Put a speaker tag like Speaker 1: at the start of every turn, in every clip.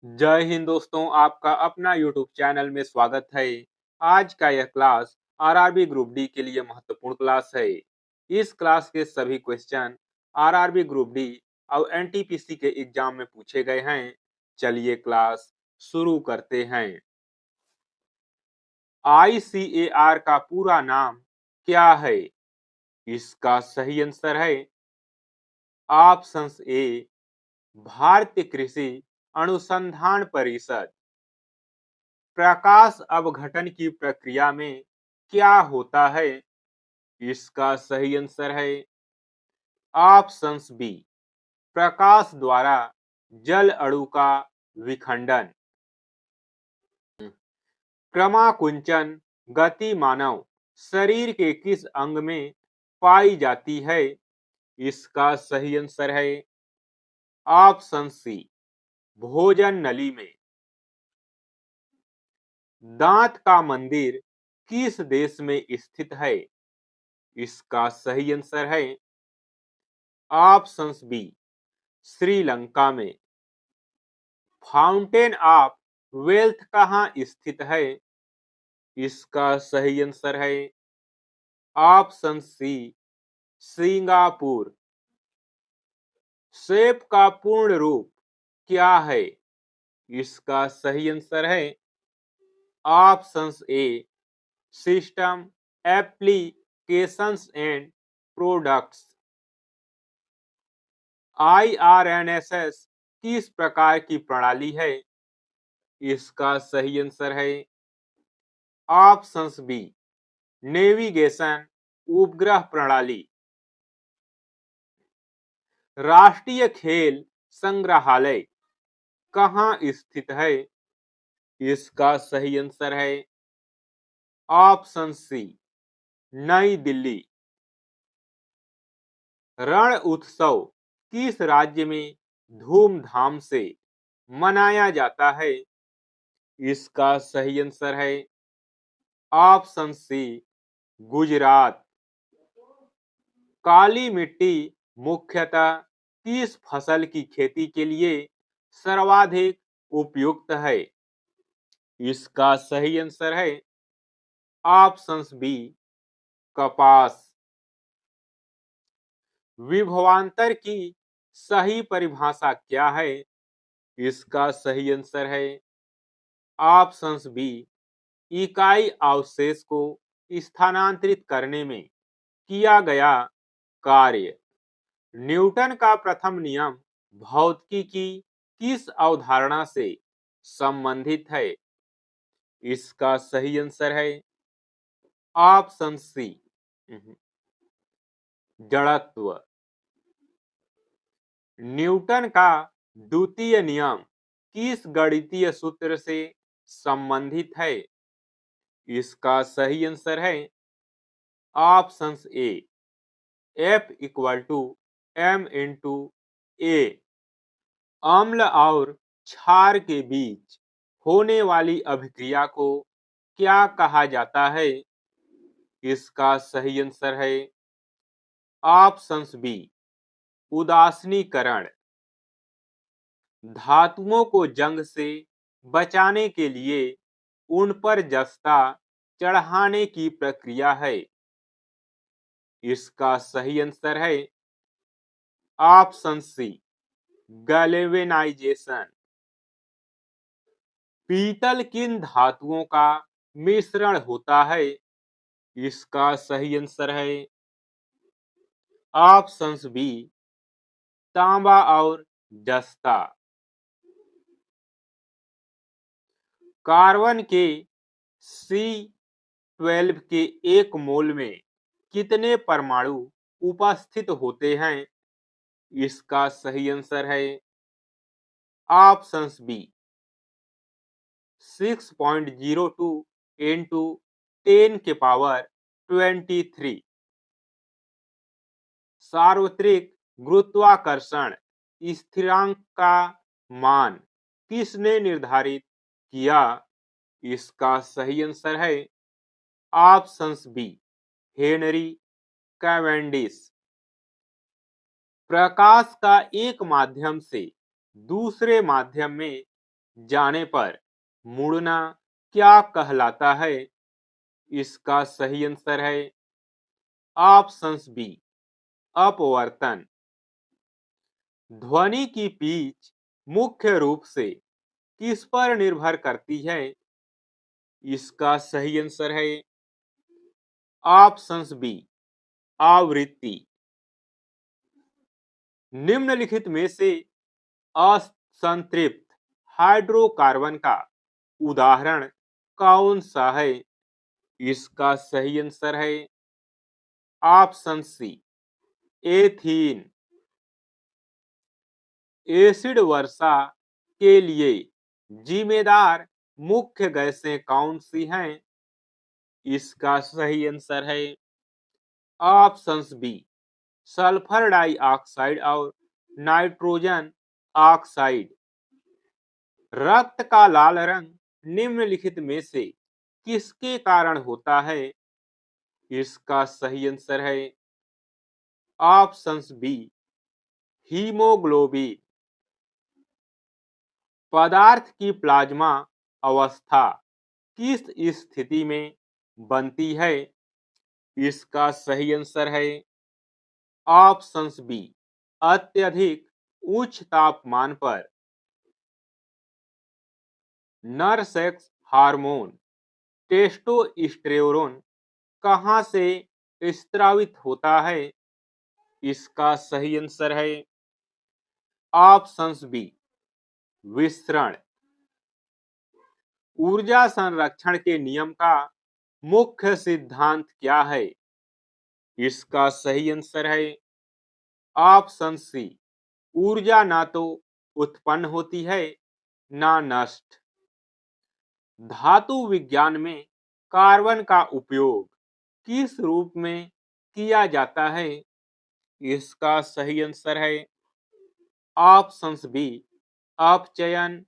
Speaker 1: जय हिंद दोस्तों, आपका अपना YouTube चैनल में स्वागत है। आज का यह क्लास आरआरबी ग्रुप डी के लिए महत्वपूर्ण क्लास है। इस क्लास के सभी क्वेश्चन आरआरबी ग्रुप डी और एनटीपीसी के एग्जाम में पूछे गए हैं। चलिए क्लास शुरू करते हैं। ICAR का पूरा नाम क्या है? इसका सही आंसर है ऑप्शन ए भारतीय कृषि अनुसंधान परिषद। प्रकाश अपघटन की प्रक्रिया में क्या होता है? इसका सही आंसर है ऑप्शन बी प्रकाश द्वारा जल अणु का विखंडन। क्रमाकुंचन गति मानव शरीर के किस अंग में पाई जाती है? इसका सही आंसर है ऑप्शन सी भोजन नली में। दांत का मंदिर किस देश में स्थित है? इसका सही आंसर है ऑप्शन बी श्रीलंका में। फाउंटेन ऑफ वेल्थ कहाँ स्थित है? इसका सही आंसर है ऑप्शन सी सिंगापुर। शेप का पूर्ण रूप क्या है? इसका सही आंसर है option A system applications and products. IRNSS किस प्रकार की प्रणाली है? इसका सही आंसर है ऑप्शन बी नेविगेशन उपग्रह प्रणाली। राष्ट्रीय खेल संग्रहालय कहाँ स्थित है? इसका सही आंसर है ऑप्शन सी नई दिल्ली। रण उत्सव किस राज्य में धूमधाम से मनाया जाता है? इसका सही आंसर है ऑप्शन सी गुजरात। काली मिट्टी मुख्यतः किस फसल की खेती के लिए सर्वाधिक उपयुक्त है? इसका सही आंसर है ऑप्शन बी कपास। विभवांतर की सही परिभाषा क्या है? इसका सही आंसर है ऑप्शन बी इकाई अवशेष को स्थानांतरित करने में किया गया कार्य। न्यूटन का प्रथम नियम भौतिकी की किस अवधारणा से संबंधित है? इसका सही आंसर है ऑप्शन सी जड़त्व। न्यूटन का द्वितीय नियम किस गणितीय सूत्र से संबंधित है? इसका सही आंसर है option A F equal to M into A. अम्ल और क्षार के बीच होने वाली अभिक्रिया को क्या कहा जाता है? इसका सही आंसर है ऑप्शन बी उदासीनीकरण। धातुओं को जंग से बचाने के लिए उन पर जस्ता चढ़ाने की प्रक्रिया है। इसका सही आंसर है ऑप्शन सी गैल्वेनाइजेशन। पीतल किन धातुओं का मिश्रण होता है? इसका सही आंसर है ऑप्शन बी तांबा और जस्ता। कार्बन के C12 के एक मोल में कितने परमाणु उपस्थित होते हैं? इसका सही आंसर है ऑप्शन बी 6.02 इंटू 10 के पावर 23। सार्वत्रिक गुरुत्वाकर्षण स्थिरांक का मान किसने निर्धारित किया? इसका सही आंसर है ऑप्शन बी हेनरी कैवेंडिश। प्रकाश का एक माध्यम से दूसरे माध्यम में जाने पर मुड़ना क्या कहलाता है? इसका सही आंसर है ऑप्शंस बी, अपवर्तन। ध्वनि की पिच मुख्य रूप से किस पर निर्भर करती है? इसका सही आंसर है ऑप्शंस बी, आवृत्ति। निम्नलिखित में से असंतृप्त हाइड्रोकार्बन का उदाहरण कौन सा है? इसका सही आंसर है ऑप्शन सी, एथीन। एसिड वर्षा के लिए जिम्मेदार मुख्य गैसें कौन सी हैं? इसका सही आंसर है ऑप्शंस बी, सल्फर डाइऑक्साइड और नाइट्रोजन ऑक्साइड। रक्त का लाल रंग निम्नलिखित में से किसके कारण होता है? इसका सही आंसर है ऑप्शंस बी, हीमोग्लोबिन। पदार्थ की प्लाज्मा अवस्था किस स्थिति में बनती है? इसका सही आंसर है ऑप्शंस बी, अत्यधिक उच्च तापमान पर। नर सेक्स हार्मोन टेस्टोस्टेरोन कहां से स्रावित होता है? इसका सही आंसर है ऑप्शंस बी, विसरण। ऊर्जा संरक्षण के नियम का मुख्य सिद्धांत क्या है? इसका सही आंसर है ऑप्शन सी, ऊर्जा ना तो उत्पन्न होती है ना नष्ट। धातु विज्ञान में कार्बन का उपयोग किस रूप में किया जाता है? इसका सही आंसर है ऑप्शंस बी, अपचयन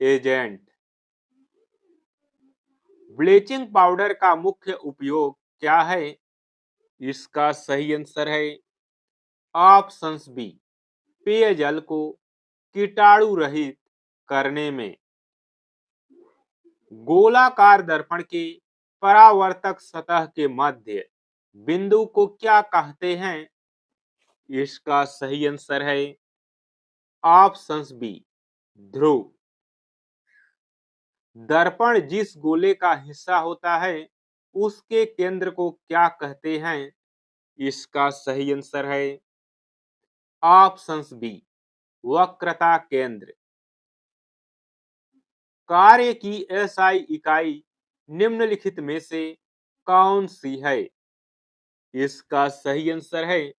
Speaker 1: एजेंट। ब्लीचिंग पाउडर का मुख्य उपयोग क्या है? इसका सही आंसर है ऑप्शंस बी, पेयजल को कीटाणु रहित करने में। गोलाकार दर्पण के परावर्तक सतह के मध्य बिंदु को क्या कहते हैं? इसका सही आंसर है ऑप्शंस बी, ध्रुव। दर्पण जिस गोले का हिस्सा होता है उसके केंद्र को क्या कहते हैं? इसका सही आंसर है ऑप्शंस बी, वक्रता केंद्र। कार्य की एसआई इकाई निम्नलिखित में से कौन सी है? इसका सही आंसर है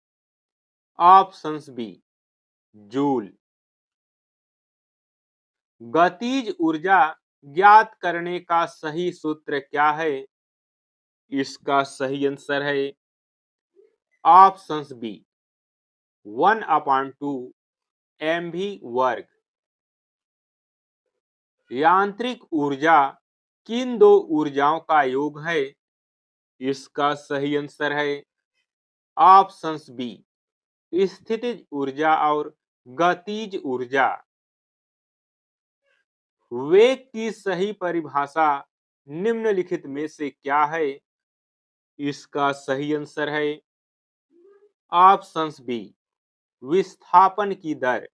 Speaker 1: ऑप्शंस बी, जूल। गतिज ऊर्जा ज्ञात करने का सही सूत्र क्या है? इसका सही आंसर है ऑप्शंस बी, 1/2 mv वर्ग। यांत्रिक ऊर्जा किन दो ऊर्जाओं का योग है? इसका सही आंसर है ऑप्शंस बी, स्थितिज ऊर्जा और गतिज ऊर्जा। वेग की सही परिभाषा निम्नलिखित में से क्या है? इसका सही आंसर है ऑप्शंस बी, विस्थापन की दर।